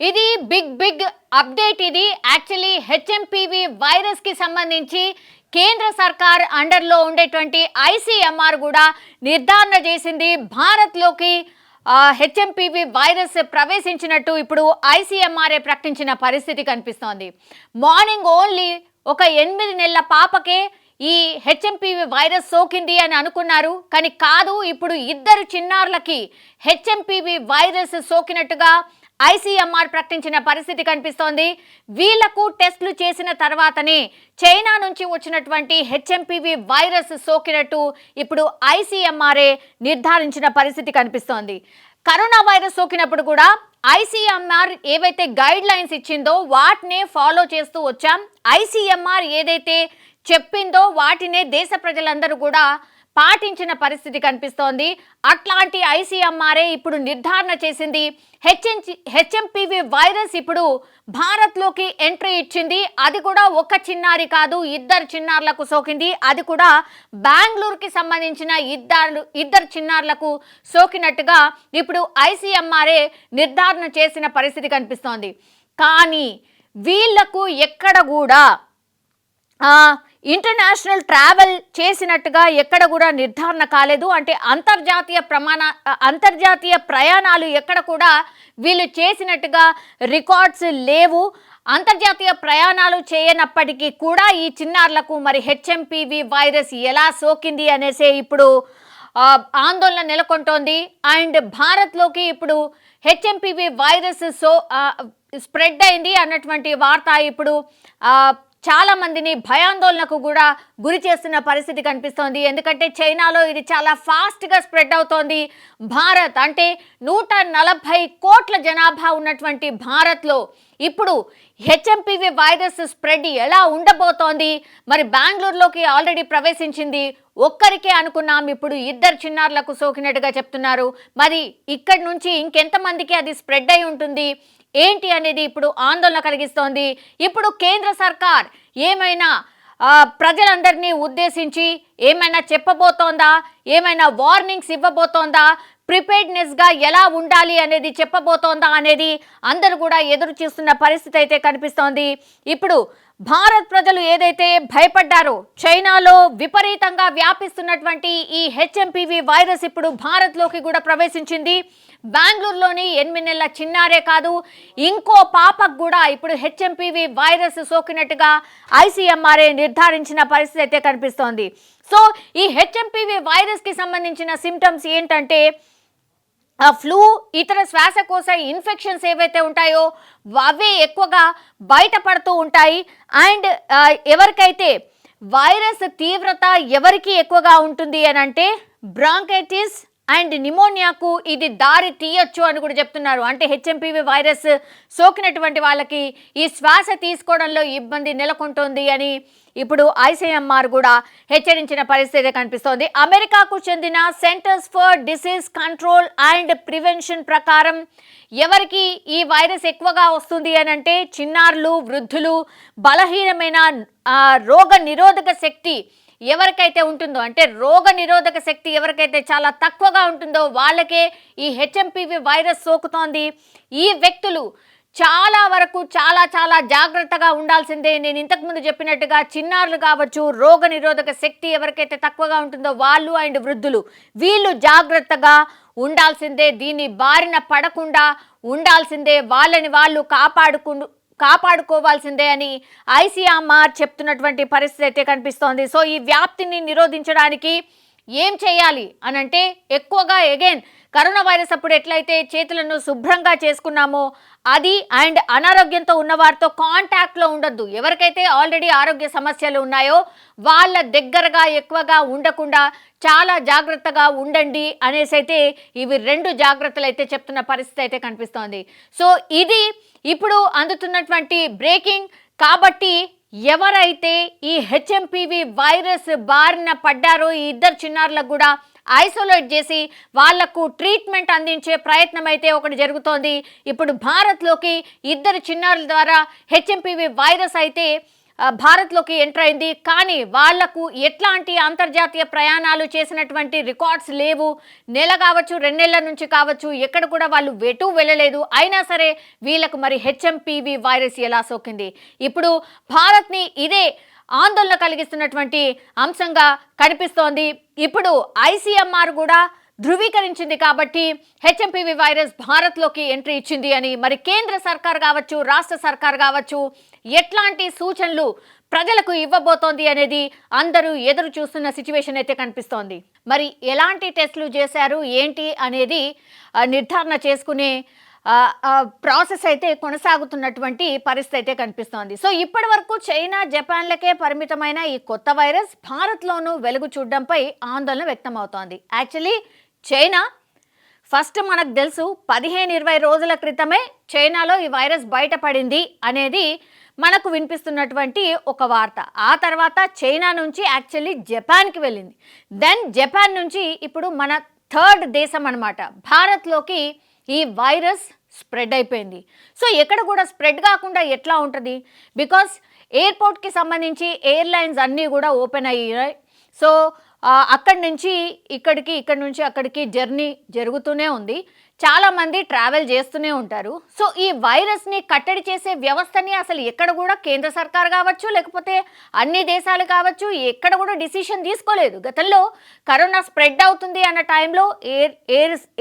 ఇది big update. ఇది actually HMPV virus కి సంబంధించి కేంద్ర సర్కార్ అండర్లో ఉండేటువంటి ఐసీఎంఆర్ కూడా నిర్ధారణ చేసింది. భారత్లోకి హెచ్ఎంపీవీ వైరస్ ప్రవేశించినట్టు ఇప్పుడు ఐసీఎంఆర్ఏ ప్రకటించిన పరిస్థితి కనిపిస్తోంది. మార్నింగ్ ఓన్లీ ఒక 8 నెలల పాపకే ఈ హెచ్ఎంపీవీ వైరస్ సోకింది అని అనుకున్నారు, కానీ కాదు. ఇప్పుడు 2 చిన్నారులకి హెచ్ఎంపీవీ వైరస్ సోకినట్టుగా ఐసీఎంఆర్ ప్రకటించిన పరిస్థితి కనిపిస్తోంది. వీళ్లకు టెస్టులు చేసిన తర్వాతనే చైనా నుంచి వచ్చినటువంటి హెచ్ఎంపీవీ వైరస్ సోకినట్టు ఇప్పుడు ఐసీఎంఆర్ఏ నిర్ధారించిన పరిస్థితి కనిపిస్తోంది. కరోనా వైరస్ సోకినప్పుడు కూడా ఐసీఎంఆర్ ఏవైతే గైడ్ లైన్స్ ఇచ్చిందో వాటినే ఫాలో చేస్తూ వచ్చాం. ఐసీఎంఆర్ ఏదైతే చెప్పిందో వాటినే దేశ ప్రజలందరూ కూడా పాటించిన పరిస్థితి కనిపిస్తోంది. అట్లాంటి ఐసీఎంఆర్ఏ ఇప్పుడు నిర్ధారణ చేసింది. హెచ్ఎంపీవీ వైరస్ ఇప్పుడు భారత్లోకి ఎంట్రీ ఇచ్చింది. అది కూడా ఒక చిన్నారి కాదు, 2 చిన్నారులకు సోకింది. అది కూడా బెంగళూరుకి సంబంధించిన ఇద్దరు చిన్నారులకు సోకినట్టుగా ఇప్పుడు ఐసీఎంఆర్ఏ నిర్ధారణ చేసిన పరిస్థితి కనిపిస్తోంది. కానీ వీళ్లకు ఎక్కడ కూడా ఇంటర్నేషనల్ ట్రావెల్ చేసినట్టుగా ఎక్కడ కూడా నిర్ధారణ కాలేదు. అంటే అంతర్జాతీయ ప్రయాణాలు ఎక్కడ కూడా వీళ్ళు చేసినట్టుగా రికార్డ్స్ లేవు. అంతర్జాతీయ ప్రయాణాలు చేయనప్పటికీ కూడా ఈ చిన్నారులకు మరి హెచ్ఎంపీవీ వైరస్ ఎలా సోకింది అనేసే ఇప్పుడు ఆందోళన నెలకొంటోంది. అండ్ భారత్లోకి ఇప్పుడు హెచ్ఎంపీవీ వైరస్ స్ప్రెడ్ అయింది అన్నటువంటి వార్త ఇప్పుడు చాలా మందిని భయాందోళనకు కూడా గురి చేస్తున్న పరిస్థితి కనిపిస్తోంది. ఎందుకంటే చైనాలో ఇది చాలా ఫాస్ట్గా స్ప్రెడ్ అవుతోంది. భారత్ అంటే 140 కోట్ల జనాభా ఉన్నటువంటి భారత్లో ఇప్పుడు హెచ్ఎంపీవీ వైరస్ స్ప్రెడ్ ఎలా ఉండబోతోంది? మరి బెంగళూరులోకి ఆల్రెడీ ప్రవేశించింది. ఒక్కరికే అనుకున్నాం, ఇప్పుడు 2 చిన్నారులకు సోకినట్టుగా చెప్తున్నారు. మరి ఇక్కడి నుంచి ఇంకెంతమందికి అది స్ప్రెడ్ అయి ఉంటుంది ఏంటి అనేది ఇప్పుడు ఆందోళన కలిగిస్తోంది. ఇప్పుడు కేంద్ర సర్కార్ ఏమైనా ప్రజలందరినీ ఉద్దేశించి ఏమైనా చెప్పబోతోందా? ఏమైనా వార్నింగ్స్ ఇవ్వబోతోందా? ప్రిపేర్డ్నెస్గా ఎలా ఉండాలి అనేది చెప్పబోతోందా అనేది అందరూ కూడా ఎదురు చూస్తున్న పరిస్థితి అయితే కనిపిస్తోంది. ఇప్పుడు భారత్ ప్రజలు ఏదైతే భయపడ్డారో, చైనాలో విపరీతంగా వ్యాపిస్తున్నటువంటి ఈ హెచ్ఎంపీవీ వైరస్ ఇప్పుడు భారత్లోకి కూడా ప్రవేశించింది. బెంగళూరులోని 8 నెలల చిన్నారే కాదు, ఇంకో పాపకు కూడా ఇప్పుడు హెచ్ఎంపీవీ వైరస్ సోకినట్టుగా ఐసీఎంఆర్ఏ నిర్ధారించిన పరిస్థితి అయితే కనిపిస్తోంది. సో ఈ హెచ్ఎంపీవీ వైరస్కి సంబంధించిన సిమ్టమ్స్ ఏంటంటే ఫ్లూ, ఇతర శ్వాసకోశ ఇన్ఫెక్షన్స్ ఏవైతే ఉంటాయో అవే ఎక్కువగా బయటపడుతూ ఉంటాయి. అండ్ ఎవరికైతే వైరస్ తీవ్రత ఎవరికి ఎక్కువగా ఉంటుంది అని అంటే బ్రాంకైటిస్ అండ్ నిమోనియాకు ఇది దారి తీయొచ్చు అని కూడా చెప్తున్నారు. అంటే హెచ్ఎంపీవీ వైరస్ సోకినటువంటి వాళ్ళకి ఈ శ్వాస తీసుకోవడంలో ఇబ్బంది నెలకొంటుంది అని ఇప్పుడు ఐసీఎంఆర్ కూడా హెచ్చరించిన పరిస్థితి కనిపిస్తోంది. అమెరికాకు చెందిన centres for disease control and prevention ప్రకారం ఎవరికి ఈ వైరస్ ఎక్కువగా వస్తుంది అని అంటే చిన్నారులు, వృద్ధులు, బలహీనమైన రోగ నిరోధక శక్తి ఎవరికైతే ఉంటుందో, అంటే రోగ నిరోధక శక్తి ఎవరికైతే చాలా తక్కువగా ఉంటుందో వాళ్ళకే ఈ హెచ్ఎంపీవీ వైరస్ సోకుతోంది. ఈ వ్యక్తులు చాలా వరకు చాలా జాగ్రత్తగా ఉండాల్సిందే. నేను ఇంతకుముందు చెప్పినట్టుగా చిన్నారులు కావచ్చు, రోగ నిరోధక శక్తి ఎవరికైతే తక్కువగా ఉంటుందో వాళ్ళు అండ్ వృద్ధులు వీళ్ళు జాగ్రత్తగా ఉండాల్సిందే. దీన్ని బారిన పడకుండా ఉండాల్సిందే. వాళ్ళని వాళ్ళు కాపాడుకోవాల్సిందే అని ఐసీఎంఆర్ చెప్తున్నటువంటి పరిస్థితి అయితే కనిపిస్తోంది. సో ఈ వ్యాప్తిని నిరోధించడానికి ఏం చేయాలి అని అంటే ఎక్కువగా కరోనా వైరస్ అప్పుడు ఎట్లయితే చేతులను శుభ్రంగా చేసుకున్నామో అది, అండ్ అనారోగ్యంతో ఉన్న వారితో కాంటాక్ట్లో ఉండొద్దు. ఎవరికైతే ఆల్రెడీ ఆరోగ్య సమస్యలు ఉన్నాయో వాళ్ళ దగ్గరగా ఎక్కువగా ఉండకుండా చాలా జాగ్రత్తగా ఉండండి అనేసి అయితే ఇవి 2 జాగ్రత్తలు అయితే చెప్తున్న పరిస్థితి అయితే కనిపిస్తోంది. సో ఇది ఇప్పుడు అందుతున్నటువంటి బ్రేకింగ్. కాబట్టి ఎవరైతే ఈ హెచ్ఎంపీవీ వైరస్ బారిన పడ్డారో ఈ 2 చిన్నారులకు కూడా ఐసోలేట్ చేసి వాళ్లకు ట్రీట్మెంట్ అందించే ప్రయత్నం అయితే ఒకటి జరుగుతోంది. ఇప్పుడు భారత్లోకి 2 చిన్నారుల ద్వారా హెచ్ఎంపీవీ వైరస్ అయితే భారత్లోకి ఎంటర్ అయింది. కానీ వాళ్లకు ఎట్లాంటి అంతర్జాతీయ ప్రయాణాలు చేసినటువంటి రికార్డ్స్ లేవు. నెల కావచ్చు, 2 నెలల నుంచి కావచ్చు, ఎక్కడ కూడా వాళ్ళు వెటు వెళ్ళలేదు. అయినా సరే వీళ్ళకు మరి హెచ్ఎంపీవీ వైరస్ ఎలా సోకింది? ఇప్పుడు భారత్ని ఇదే ఆందోళన కలిగిస్తున్నటువంటి అంశంగా కనిపిస్తోంది. ఇప్పుడు ఐసీఎంఆర్ కూడా ధృవీకరించింది కాబట్టి హెచ్ఎంపీవీ వైరస్ భారత్లోకి ఎంట్రీ ఇచ్చింది అని మరి కేంద్ర సర్కార్ కావచ్చు, రాష్ట్ర సర్కార్ కావచ్చు ఎట్లాంటి సూచనలు ప్రజలకు ఇవ్వబోతోంది అనేది అందరూ ఎదురు చూస్తున్న సిచ్యువేషన్ అయితే కనిపిస్తోంది. మరి ఎలాంటి టెస్టులు చేశారు ఏంటి అనేది నిర్ధారణ చేసుకునే ప్రాసెస్ అయితే కొనసాగుతున్నటువంటి పరిస్థితి అయితే కనిపిస్తోంది. సో ఇప్పటి వరకు చైనా, జపాన్లకే పరిమితమైన ఈ కొత్త వైరస్ భారత్లోనూ వెలుగు చూడడంపై ఆందోళన వ్యక్తమవుతోంది. యాక్చువల్లీ చైనా ఫస్ట్ మనకు తెలుసు 15-20 రోజుల క్రితమే చైనాలో ఈ వైరస్ బయటపడింది అనేది మనకు వినిపిస్తున్నటువంటి ఒక వార్త. ఆ తర్వాత చైనా నుంచి యాక్చువల్లీ జపాన్కి వెళ్ళింది. దెన్ జపాన్ నుంచి ఇప్పుడు మన థర్డ్ దేశం అన్నమాట భారత్లోకి ఈ వైరస్ స్ప్రెడ్ అయిపోయింది. సో ఎక్కడ కూడా స్ప్రెడ్ కాకుండా ఎట్లా ఉంటుంది? బికాస్ ఎయిర్పోర్ట్కి సంబంధించి ఎయిర్లైన్స్ అన్నీ కూడా ఓపెన్ అయ్యాయి. సో అక్కడి నుంచి ఇక్కడికి, ఇక్కడి నుంచి అక్కడికి జర్నీ జరుగుతూనే ఉంది. చాలామంది ట్రావెల్ చేస్తూనే ఉంటారు. సో ఈ వైరస్ని కట్టడి చేసే వ్యవస్థని అసలు ఎక్కడ కూడా కేంద్ర సర్కార్ కావచ్చు, లేకపోతే అన్ని దేశాలు కావచ్చు ఎక్కడ కూడా డిసిషన్ తీసుకోలేదు. గతంలో కరోనా స్ప్రెడ్ అవుతుంది అన్న టైంలో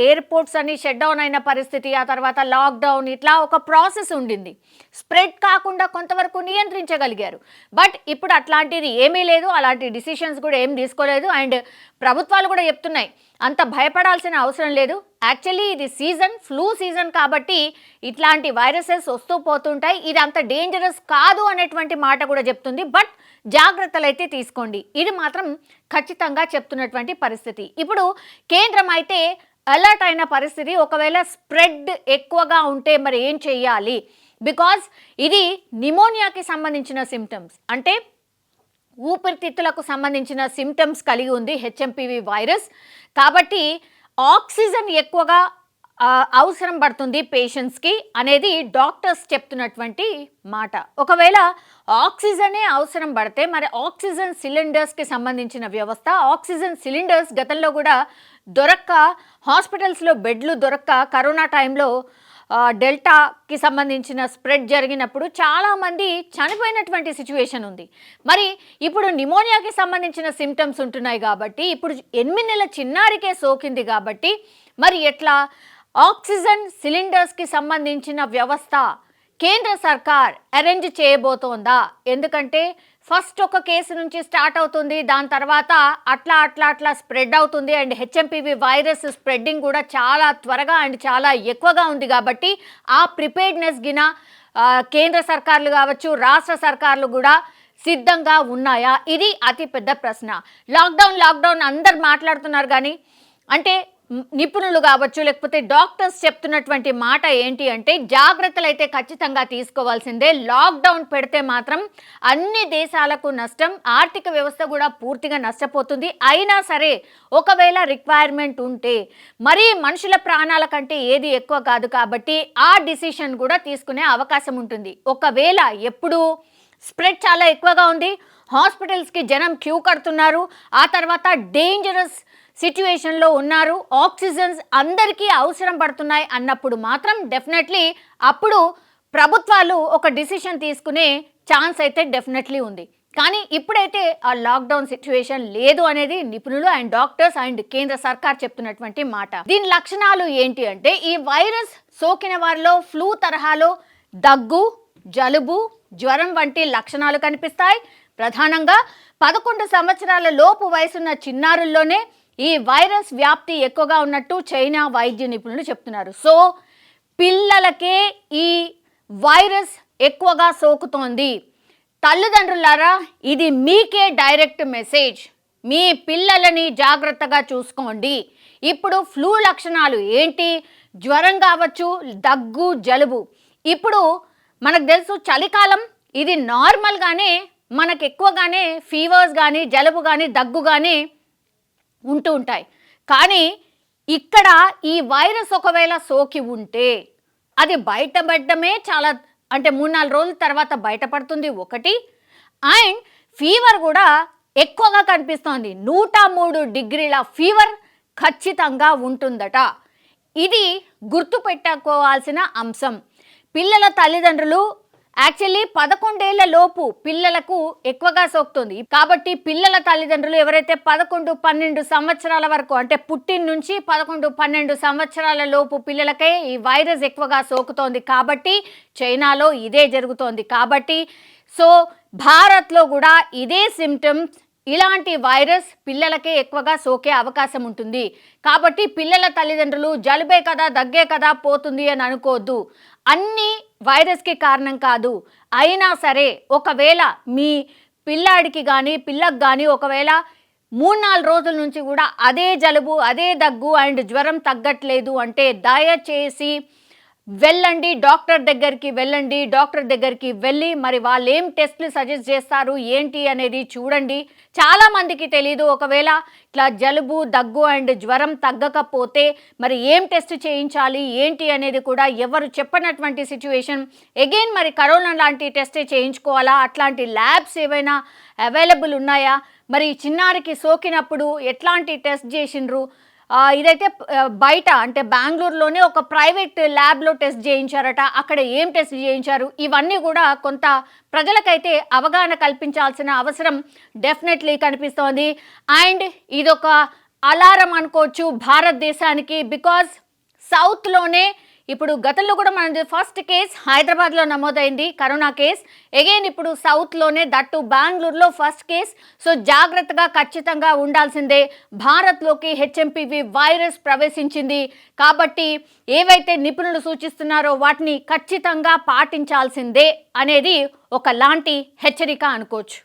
ఎయిర్పోర్ట్స్ అన్ని షట్ డౌన్ అయిన పరిస్థితి, ఆ తర్వాత లాక్డౌన్, ఇట్లా ఒక ప్రాసెస్ ఉండింది. స్ప్రెడ్ కాకుండా కొంతవరకు నియంత్రించగలిగారు. బట్ ఇప్పుడు అట్లాంటిది ఏమీ లేదు, అలాంటి డిసిషన్స్ కూడా ఏం తీసుకోలేదు. అండ్ ప్రభుత్వాలు కూడా చెప్తున్నాయి అంత భయపడాల్సిన అవసరం లేదు. యాక్చువల్లీ ఇది సీజన్, ఫ్లూ సీజన్ కాబట్టి ఇట్లాంటి వైరసెస్ వస్తూ పోతుంటాయి, ఇది అంత డేంజరస్ కాదు అనేటువంటి మాట కూడా చెప్తుంది. బట్ జాగ్రత్తలు అయితే తీసుకోండి, ఇది మాత్రం ఖచ్చితంగా చెప్తున్నటువంటి పరిస్థితి. ఇప్పుడు కేంద్రం అయితే అలర్ట్ అయిన పరిస్థితి. ఒకవేళ స్ప్రెడ్ ఎక్కువగా ఉంటే మరి ఏం చెయ్యాలి? బికాజ్ ఇది నిమోనియాకి సంబంధించిన సిమ్టమ్స్, అంటే ఊపిరితిత్తులకు సంబంధించిన సిమ్టమ్స్ కలిగి ఉంది హెచ్ఎంపీవీ వైరస్. కాబట్టి ఆక్సిజన్ ఎక్కువగా అవసరం పడుతుంది పేషెంట్స్కి అనేది డాక్టర్స్ చెప్తున్నటువంటి మాట. ఒకవేళ ఆక్సిజనే అవసరం పడితే మరి ఆక్సిజన్ సిలిండర్స్కి సంబంధించిన వ్యవస్థ, ఆక్సిజన్ సిలిండర్స్ గతంలో కూడా దొరక్క, హాస్పిటల్స్లో బెడ్లు దొరక్క కరోనా టైంలో డెల్టాకి సంబంధించిన స్ప్రెడ్ జరిగినప్పుడు చాలామంది చనిపోయినటువంటి సిచ్యువేషన్ ఉంది. మరి ఇప్పుడు నిమోనియాకి సంబంధించిన సిమ్టమ్స్ ఉంటున్నాయి కాబట్టి, ఇప్పుడు 8 నెలల చిన్నారికే సోకింది కాబట్టి మరి ఎట్లా? ఆక్సిజన్ సిలిండర్స్కి సంబంధించిన వ్యవస్థ కేంద్ర సర్కార్ అరేంజ్ చేయబోతోందా? ఎందుకంటే ఫస్ట్ ఒక కేసు నుంచి స్టార్ట్ అవుతుంది, దాని తర్వాత అట్లా స్ప్రెడ్ అవుతుంది. అండ్ హెచ్ఎంపీవీ వైరస్ స్ప్రెడ్డింగ్ కూడా చాలా త్వరగా అండ్ చాలా ఎక్కువగా ఉంది కాబట్టి ఆ ప్రిపేర్డ్నెస్ గిన కేంద్ర సర్కార్లు కావచ్చు, రాష్ట్ర సర్కార్లు కూడా సిద్ధంగా ఉన్నాయా? ఇది అతి పెద్ద ప్రశ్న. లాక్డౌన్ అందరు మాట్లాడుతున్నారు కానీ అంటే నిపుణులు కావచ్చు, లేకపోతే డాక్టర్స్ చెప్తున్నటువంటి మాట ఏంటి అంటే జాగ్రత్తలు అయితే ఖచ్చితంగా తీసుకోవాల్సిందే. లాక్డౌన్ పెడితే మాత్రం అన్ని దేశాలకు నష్టం, ఆర్థిక వ్యవస్థ కూడా పూర్తిగా నష్టపోతుంది. అయినా సరే ఒకవేళ రిక్వైర్మెంట్ ఉంటే మరీ మనుషుల ప్రాణాల కంటే ఏది ఎక్కువ కాదు కాబట్టి ఆ డిసిషన్ కూడా తీసుకునే అవకాశం ఉంటుంది. ఒకవేళ ఎప్పుడు స్ప్రెడ్ చాలా ఎక్కువగా ఉంది, హాస్పిటల్స్కి జనం క్యూ కడుతున్నారు, ఆ తర్వాత డేంజరస్ సిచ్యువేషన్లో ఉన్నారు, ఆక్సిజన్స్ అందరికీ అవసరం పడుతున్నాయి అన్నప్పుడు మాత్రం డెఫినెట్లీ అప్పుడు ప్రభుత్వాలు ఒక డిసిషన్ తీసుకునే ఛాన్స్ అయితే డెఫినెట్లీ ఉంది. కానీ ఇప్పుడైతే ఆ లాక్డౌన్ సిచ్యువేషన్ లేదు అనేది నిపుణులు అండ్ డాక్టర్స్ అండ్ కేంద్ర సర్కార్ చెప్తున్నటువంటి మాట. దీని లక్షణాలు ఏంటి అంటే ఈ వైరస్ సోకిన వారిలో ఫ్లూ తరహాలో దగ్గు, జలుబు, జ్వరం వంటి లక్షణాలు కనిపిస్తాయి. ప్రధానంగా 11 సంవత్సరాల లోపు వయసున్న చిన్నారుల్లోనే ఈ వైరస్ వ్యాప్తి ఎక్కువగా ఉన్నట్టు చైనా వైద్య నిపుణులు చెప్తున్నారు. సో పిల్లలకే ఈ వైరస్ ఎక్కువగా సోకుతోంది. తల్లిదండ్రులారా, ఇది మీకే డైరెక్ట్ మెసేజ్. మీ పిల్లలని జాగ్రత్తగా చూసుకోండి. ఇప్పుడు ఫ్లూ లక్షణాలు ఏంటి? జ్వరం కావచ్చు, దగ్గు, జలుబు. ఇప్పుడు మనకు తెలుసు చలికాలం ఇది నార్మల్గానే మనకు ఎక్కువగానే ఫీవర్స్ కానీ, జలుబు కానీ, దగ్గు కానీ ఉంటూ ఉంటాయి. కానీ ఇక్కడ ఈ వైరస్ ఒకవేళ సోకి ఉంటే అది బయటపడమే చాలా, అంటే 3-4 రోజుల తర్వాత బయటపడుతుంది ఒకటి. అండ్ ఫీవర్ కూడా ఎక్కువగా కనిపిస్తోంది. 103 డిగ్రీల ఫీవర్ ఖచ్చితంగా ఉంటుందట. ఇది గుర్తుపెట్టుకోవాల్సిన అంశం. పిల్లల తల్లిదండ్రులు యాక్చువల్లీ 11 ఏళ్ల లోపు పిల్లలకు ఎక్కువగా సోకుతుంది. కాబట్టి పిల్లల తల్లిదండ్రులు ఎవరైతే 11, 12 సంవత్సరాల వరకు, అంటే పుట్టిన నుంచి 11, 12 సంవత్సరాల లోపు పిల్లలకే ఈ వైరస్ ఎక్కువగా సోకుతోంది. కాబట్టి చైనాలో ఇదే జరుగుతోంది. కాబట్టి సో భారత్లో కూడా ఇదే సిమ్టమ్స్, ఇలాంటి వైరస్ పిల్లలకే ఎక్కువగా సోకే అవకాశం ఉంటుంది. కాబట్టి పిల్లల తల్లిదండ్రులు జలుబే కదా, దగ్గే కదా, పోతుంది అని అనుకోవద్దు. అన్నీ వైరస్కి కారణం కాదు. అయినా సరే ఒకవేళ మీ పిల్లాడికి కానీ పిల్లకు కానీ ఒకవేళ 3-4 రోజుల నుంచి కూడా అదే జలుబు, అదే దగ్గు అండ్ జ్వరం తగ్గట్లేదు అంటే దయచేసి వెళ్ళండి, డాక్టర్ దగ్గరికి వెళ్ళండి. డాక్టర్ దగ్గరికి వెళ్ళి మరి వాళ్ళు ఏం టెస్ట్లు సజెస్ట్ చేస్తారు ఏంటి అనేది చూడండి. చాలామందికి తెలీదు, ఒకవేళ ఇట్లా జలుబు, దగ్గు అండ్ జ్వరం తగ్గకపోతే మరి ఏం టెస్ట్ చేయించాలి ఏంటి అనేది కూడా ఎవరు చెప్పనటువంటి సిచ్యువేషన్. అగైన్ మరి కరోనా లాంటి టెస్ట్ చేయించుకోవాలా, అట్లాంటి ల్యాబ్స్ ఏవైనా అవైలబుల్ ఉన్నాయా, మరి చిన్నారికి సోకినప్పుడు ఎట్లాంటి టెస్ట్ చేసిండ్రు, ఇదైతే బయట అంటే బెంగళూరులోనే ఒక ప్రైవేట్ ల్యాబ్లో టెస్ట్ చేయించారట. అక్కడ ఏం టెస్ట్ చేయించారు, ఇవన్నీ కూడా కొంత ప్రజలకైతే అవగాహన కల్పించాల్సిన అవసరం డెఫినెట్లీ కనిపిస్తోంది. అండ్ ఇదొక అలారం అనుకోవచ్చు భారతదేశానికి. బికాజ్ సౌత్లోనే ఇప్పుడు గతంలో కూడా మన ఫస్ట్ కేస్ హైదరాబాద్లో నమోదైంది కరోనా కేస్. అగైన్ ఇప్పుడు సౌత్లోనే, దట్టు బెంగళూరులో ఫస్ట్ కేస్. సో జాగ్రత్తగా ఖచ్చితంగా ఉండాల్సిందే. భారత్లోకి హెచ్ఎంపీవీ వైరస్ ప్రవేశించింది కాబట్టి ఏవైతే నిపుణులు సూచిస్తున్నారో వాటిని ఖచ్చితంగా పాటించాల్సిందే అనేది ఒకలాంటి హెచ్చరిక అనుకోవచ్చు.